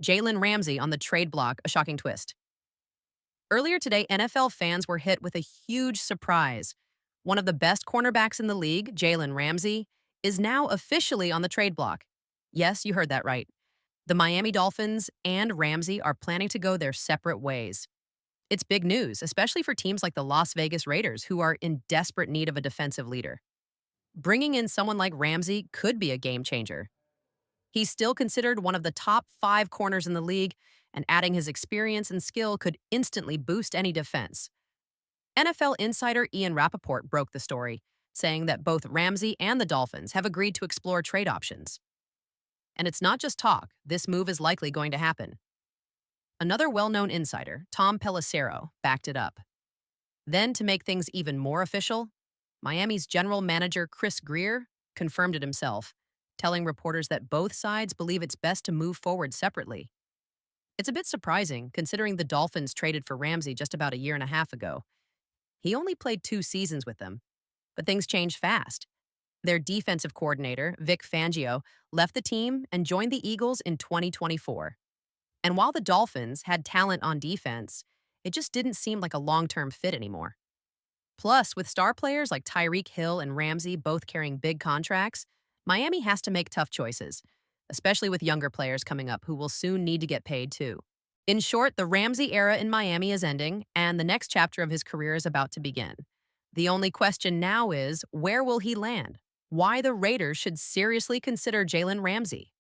Jalen Ramsey on the trade block, a shocking twist. Earlier today, NFL fans were hit with a huge surprise. One of the best cornerbacks in the league, Jalen Ramsey, is now officially on the trade block. Yes, you heard that right. The Miami Dolphins and Ramsey are planning to go their separate ways. It's big news, especially for teams like the Las Vegas Raiders, who are in desperate need of a defensive leader. Bringing in someone like Ramsey could be a game changer. He's still considered one of the top 5 corners in the league, and adding his experience and skill could instantly boost any defense. NFL insider Ian Rappaport broke the story, saying that both Ramsey and the Dolphins have agreed to explore trade options. And it's not just talk, this move is likely going to happen. Another well-known insider, Tom Pelissero, backed it up. Then, to make things even more official, Miami's general manager Chris Greer confirmed it himself, telling reporters that both sides believe it's best to move forward separately. It's a bit surprising, considering the Dolphins traded for Ramsey just about a year and a half ago. He only played 2 seasons with them, but things changed fast. Their defensive coordinator, Vic Fangio, left the team and joined the Eagles in 2024. And while the Dolphins had talent on defense, it just didn't seem like a long-term fit anymore. Plus, with star players like Tyreek Hill and Ramsey both carrying big contracts, Miami has to make tough choices, especially with younger players coming up who will soon need to get paid too. In short, the Ramsey era in Miami is ending, and the next chapter of his career is about to begin. The only question now is, where will he land? Why the Raiders should seriously consider Jalen Ramsey?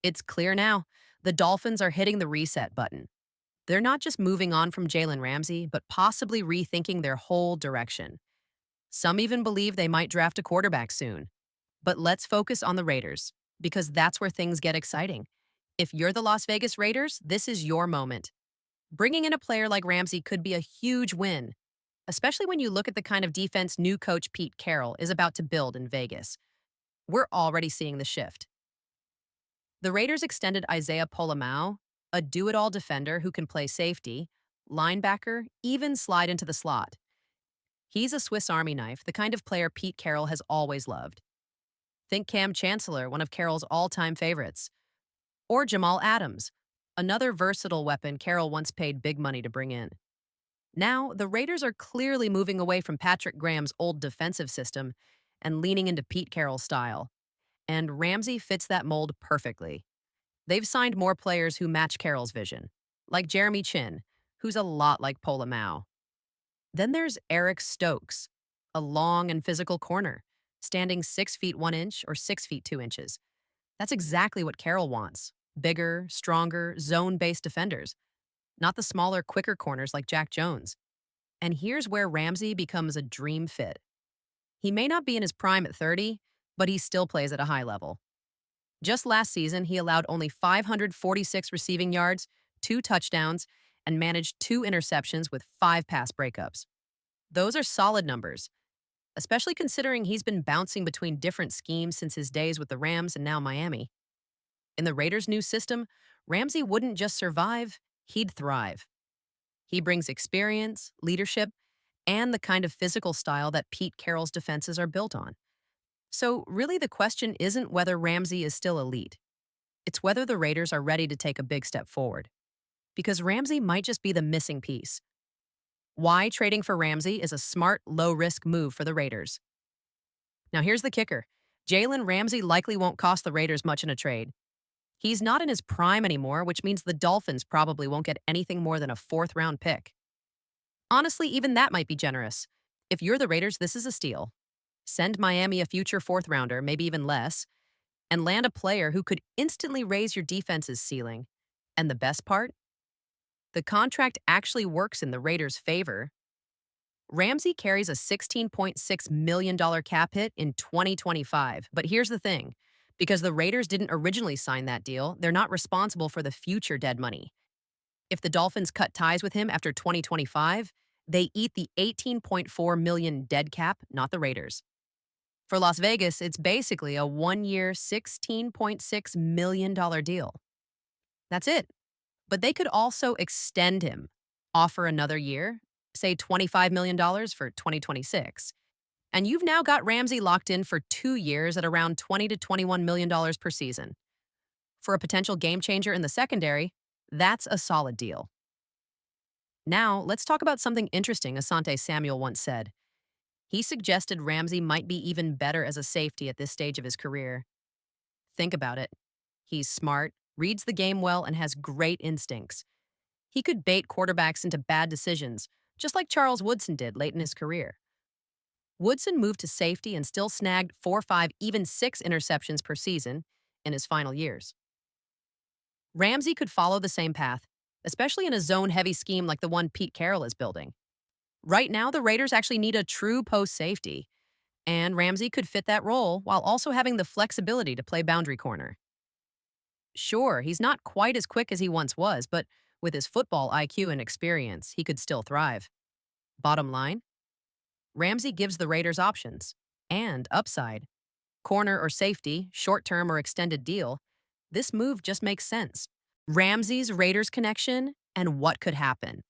It's clear now, the Dolphins are hitting the reset button. They're not just moving on from Jalen Ramsey, but possibly rethinking their whole direction. Some even believe they might draft a quarterback soon. But let's focus on the Raiders, because that's where things get exciting. If you're the Las Vegas Raiders, this is your moment. Bringing in a player like Ramsey could be a huge win, especially when you look at the kind of defense new coach Pete Carroll is about to build in Vegas. We're already seeing the shift. The Raiders extended Isaiah Polamau, a do-it-all defender who can play safety, linebacker, even slide into the slot. He's a Swiss Army knife, the kind of player Pete Carroll has always loved. Think Cam Chancellor, one of Carroll's all-time favorites. Or Jamal Adams, another versatile weapon Carroll once paid big money to bring in. Now, the Raiders are clearly moving away from Patrick Graham's old defensive system and leaning into Pete Carroll's style. And Ramsey fits that mold perfectly. They've signed more players who match Carroll's vision, like Jeremy Chin, who's a lot like Polamau. Then there's Eric Stokes, a long and physical corner, standing 6 feet 1 inch or 6 feet 2 inches. That's exactly what Carroll wants: bigger, stronger, zone-based defenders, not the smaller, quicker corners like Jack Jones. And here's where Ramsey becomes a dream fit. He may not be in his prime at 30, but he still plays at a high level. Just last season, he allowed only 546 receiving yards, 2 touchdowns, and managed 2 interceptions with 5 pass breakups. Those are solid numbers, especially considering he's been bouncing between different schemes since his days with the Rams and now Miami. In the Raiders' new system, Ramsey wouldn't just survive, he'd thrive. He brings experience, leadership, and the kind of physical style that Pete Carroll's defenses are built on. So really the question isn't whether Ramsey is still elite. It's whether the Raiders are ready to take a big step forward. Because Ramsey might just be the missing piece. Why trading for Ramsey is a smart, low-risk move for the Raiders. Now here's the kicker. Jalen Ramsey likely won't cost the Raiders much in a trade. He's not in his prime anymore, which means the Dolphins probably won't get anything more than a 4th-round pick. Honestly, even that might be generous. If you're the Raiders, this is a steal. Send Miami a future 4th-rounder, maybe even less, and land a player who could instantly raise your defense's ceiling. And the best part? The contract actually works in the Raiders' favor. Ramsey carries a $16.6 million cap hit in 2025. But here's the thing. Because the Raiders didn't originally sign that deal, they're not responsible for the future dead money. If the Dolphins cut ties with him after 2025, they eat the $18.4 million dead cap, not the Raiders. For Las Vegas, it's basically a 1-year, $16.6 million deal. That's it. But they could also extend him, offer another year, say $25 million for 2026. And you've now got Ramsey locked in for 2 years at around $20 to $21 million per season. For a potential game changer in the secondary, that's a solid deal. Now, let's talk about something interesting Asante Samuel once said. He suggested Ramsey might be even better as a safety at this stage of his career. Think about it. He's smart, reads the game well, and has great instincts. He could bait quarterbacks into bad decisions, just like Charles Woodson did late in his career. Woodson moved to safety and still snagged 4, 5, even 6 interceptions per season in his final years. Ramsey could follow the same path, especially in a zone-heavy scheme like the one Pete Carroll is building. Right now, the Raiders actually need a true post safety, and Ramsey could fit that role while also having the flexibility to play boundary corner. Sure, he's not quite as quick as he once was, but with his football IQ and experience, he could still thrive. Bottom line, Ramsey gives the Raiders options and upside. Corner or safety, short term or extended deal, this move just makes sense. Ramsey's Raiders connection and what could happen.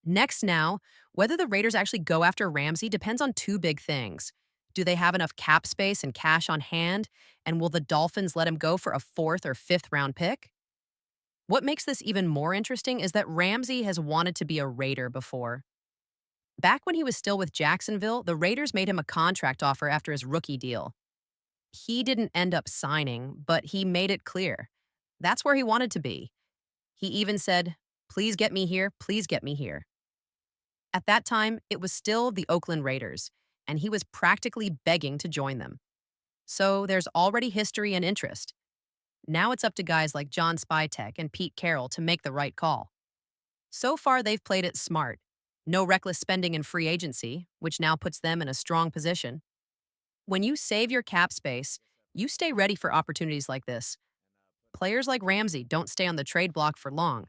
Next, now, whether the Raiders actually go after Ramsey depends on two big things. Do they have enough cap space and cash on hand? And will the Dolphins let him go for a fourth or fifth round pick? What makes this even more interesting is that Ramsey has wanted to be a Raider before. Back when he was still with Jacksonville, the Raiders made him a contract offer after his rookie deal. He didn't end up signing, but he made it clear. That's where he wanted to be. He even said, "Please get me here, please get me here." At that time, it was still the Oakland Raiders, and he was practically begging to join them. So there's already history and interest. Now it's up to guys like John Spytek and Pete Carroll to make the right call. So far, they've played it smart. No reckless spending in free agency, which now puts them in a strong position. When you save your cap space, you stay ready for opportunities like this. Players like Ramsey don't stay on the trade block for long,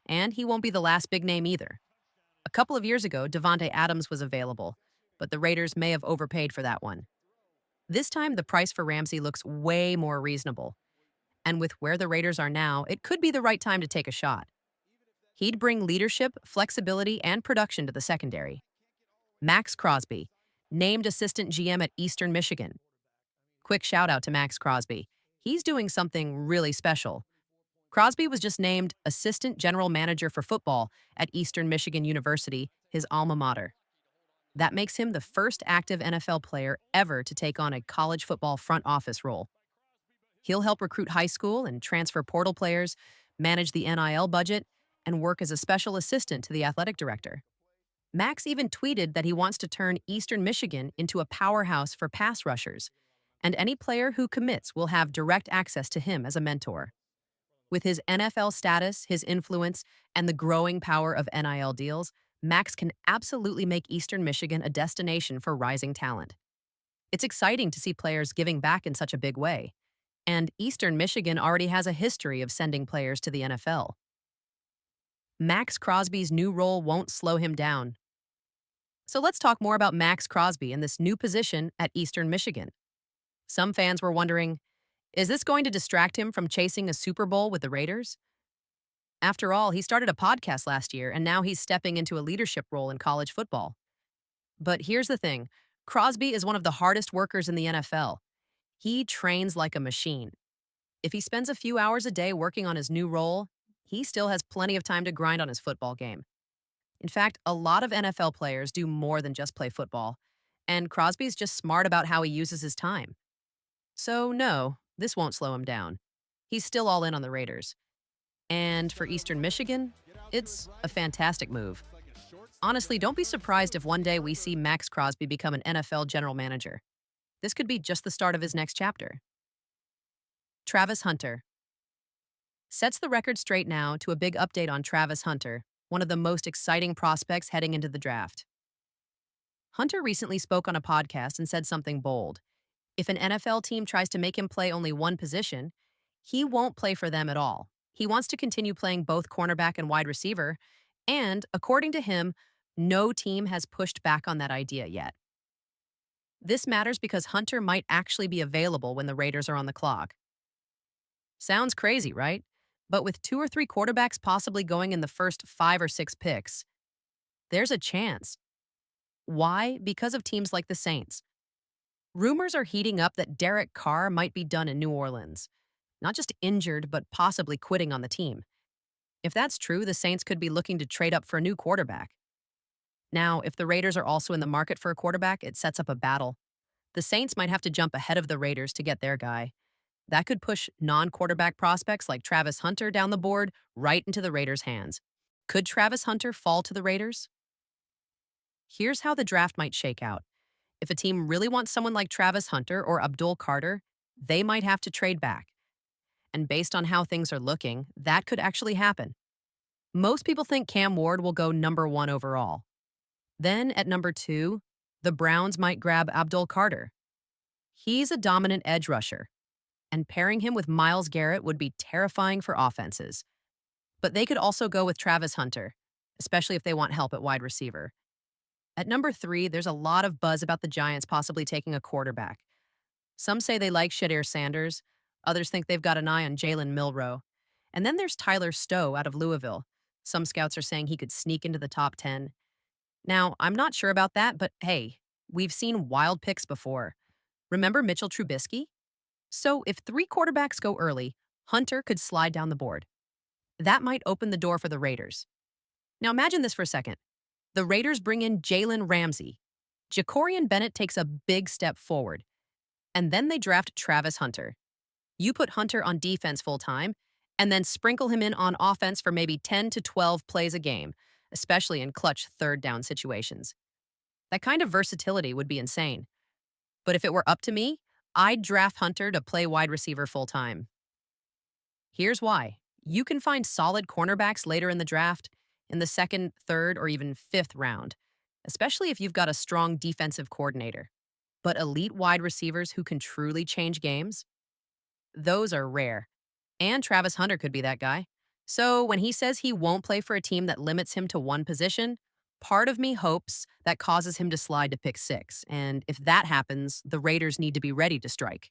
and he won't be the last big name either. A couple of years ago, Devontae Adams was available, but the Raiders may have overpaid for that one. This time, the price for Ramsey looks way more reasonable. And with where the Raiders are now, it could be the right time to take a shot. He'd bring leadership, flexibility, and production to the secondary. Max Crosby, named assistant GM at Eastern Michigan. Quick shout out to Max Crosby. He's doing something really special. Crosby was just named assistant general manager for football at Eastern Michigan University, his alma mater. That makes him the first active NFL player ever to take on a college football front office role. He'll help recruit high school and transfer portal players, manage the NIL budget, and work as a special assistant to the athletic director. Max even tweeted that he wants to turn Eastern Michigan into a powerhouse for pass rushers, and any player who commits will have direct access to him as a mentor. With his NFL status, his influence, and the growing power of NIL deals, Max can absolutely make Eastern Michigan a destination for rising talent. It's exciting to see players giving back in such a big way, and Eastern Michigan already has a history of sending players to the NFL. Max Crosby's new role won't slow him down. So let's talk more about Max Crosby and this new position at Eastern Michigan. Some fans were wondering, is this going to distract him from chasing a Super Bowl with the Raiders? After all, he started a podcast last year, and now he's stepping into a leadership role in college football. But here's the thing, Crosby is one of the hardest workers in the NFL. He trains like a machine. If he spends a few hours a day working on his new role, he still has plenty of time to grind on his football game. In fact, a lot of NFL players do more than just play football, and Crosby's just smart about how he uses his time. So no, this won't slow him down. He's still all in on the Raiders. And for Eastern Michigan, it's a fantastic move. Honestly, don't be surprised if one day we see Max Crosby become an NFL general manager. This could be just the start of his next chapter. Travis Hunter sets the record straight now to a big update on Travis Hunter, one of the most exciting prospects heading into the draft. Hunter recently spoke on a podcast and said something bold. If an NFL team tries to make him play only one position, he won't play for them at all. He wants to continue playing both cornerback and wide receiver, and, according to him, no team has pushed back on that idea yet. This matters because Hunter might actually be available when the Raiders are on the clock. Sounds crazy, right? But with 2 or 3 quarterbacks possibly going in the first 5 or 6 picks, there's a chance. Why? Because of teams like the Saints. Rumors are heating up that Derek Carr might be done in New Orleans. not just injured, but possibly quitting on the team. If that's true, the Saints could be looking to trade up for a new quarterback. Now, if the Raiders are also in the market for a quarterback, it sets up a battle. The Saints might have to jump ahead of the Raiders to get their guy. That could push non quarterback prospects like Travis Hunter down the board right into the Raiders' hands. Could Travis Hunter fall to the Raiders? Here's how the draft might shake out. If a team really wants someone like Travis Hunter or Abdul Carter, they might have to trade back. And based on how things are looking, that could actually happen. Most people think Cam Ward will go number 1 overall. Then at number 2, the Browns might grab Abdul Carter. He's a dominant edge rusher, and pairing him with Myles Garrett would be terrifying for offenses. But they could also go with Travis Hunter, especially if they want help at wide receiver. At number 3, there's a lot of buzz about the Giants possibly taking a quarterback. Some say they like Shadir Sanders. Others think they've got an eye on Jalen Milroe. And then there's Tyler Stowe out of Louisville. Some scouts are saying he could sneak into the top 10. Now, I'm not sure about that, but hey, we've seen wild picks before. Remember Mitchell Trubisky? So if 3 quarterbacks go early, Hunter could slide down the board. That might open the door for the Raiders. Now imagine this for a second. The Raiders bring in Jalen Ramsey. Jacorian Bennett takes a big step forward. And then they draft Travis Hunter. You put Hunter on defense full time, and then sprinkle him in on offense for maybe 10 to 12 plays a game, especially in clutch third down situations. That kind of versatility would be insane. But if it were up to me, I'd draft Hunter to play wide receiver full time. Here's why. You can find solid cornerbacks later in the draft, in the second, third, or even fifth round, especially if you've got a strong defensive coordinator. But elite wide receivers who can truly change games? Those are rare. And Travis Hunter could be that guy. So when he says he won't play for a team that limits him to one position, part of me hopes that causes him to slide to pick 6. And if that happens, the Raiders need to be ready to strike.